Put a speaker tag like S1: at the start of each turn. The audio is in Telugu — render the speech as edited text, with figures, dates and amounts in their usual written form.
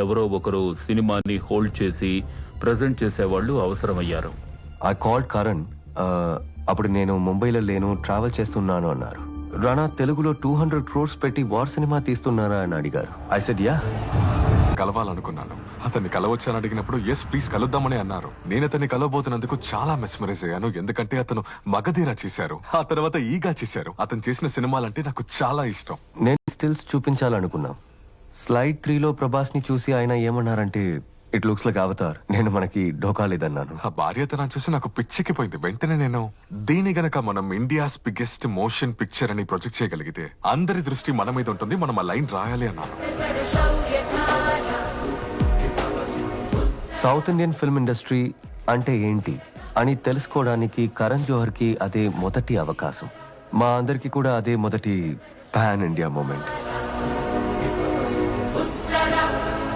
S1: ఎవరో ఒకరు సినిమాని హోల్డ్ చేసి ప్రజెంట్ చేసేవాళ్ళు అవసరమయ్యారు.
S2: I called Karan. అప్పుడు నేను ముంబైలో లేను, ట్రావెల్ చేస్తున్నాను అన్నారు. రానా తెలుగులో 200 crores పెట్టి వార్ సినిమా తీస్తున్నారా అని అడిగారు. I said yeah.
S3: కలవాలనుకున్నాను. అతన్ని కలవచ్చాను అడిగినప్పుడు ఎస్ ప్లీజ్ కలుద్దామని అన్నారు. నేను అతన్ని కలవబోతున్నందుకు చాలా మెస్మరైజ్ అయ్యాను. ఎందుకంటే అతను మగధీర చేశారు, ఆ తర్వాత ఈగా చేశారు. అతను చేసిన సినిమాలంటే నాకు చాలా ఇష్టం.
S2: నేను స్టిల్స్ చూపించాలనుకున్నా. స్లైడ్ 3లో ప్రభాస్ ని చూసి ఆయన ఏమన్నారంటే ఇట్ లుక్స్ లైక్ అవతార్. నేను మనకి ఢోకా లేదన్నాను.
S3: ఆ భార్యతనం చూసి నాకు పిచ్చెక్కిపోయింది. వెంటనే నేను దీని గనక మనం ఇండియాస్ బిగ్గెస్ట్ మోషన్ పిక్చర్ అని ప్రొజెక్ట్ చేయగలిగితే అందరి దృష్టి మన మీద ఉంటుంది, మనం ఆ లైన్ రాయాలి అన్నాను.
S2: సౌత్ ఇండియన్ ఫిల్మ్ ఇండస్ట్రీ అంటే ఏంటి అని తెలుసుకోవడానికి కరణ్ జోహర్ కి అదే మొదటి అవకాశం. మా అందరికి కూడా అదే మొదటి పాన్ ఇండియా మూమెంట్.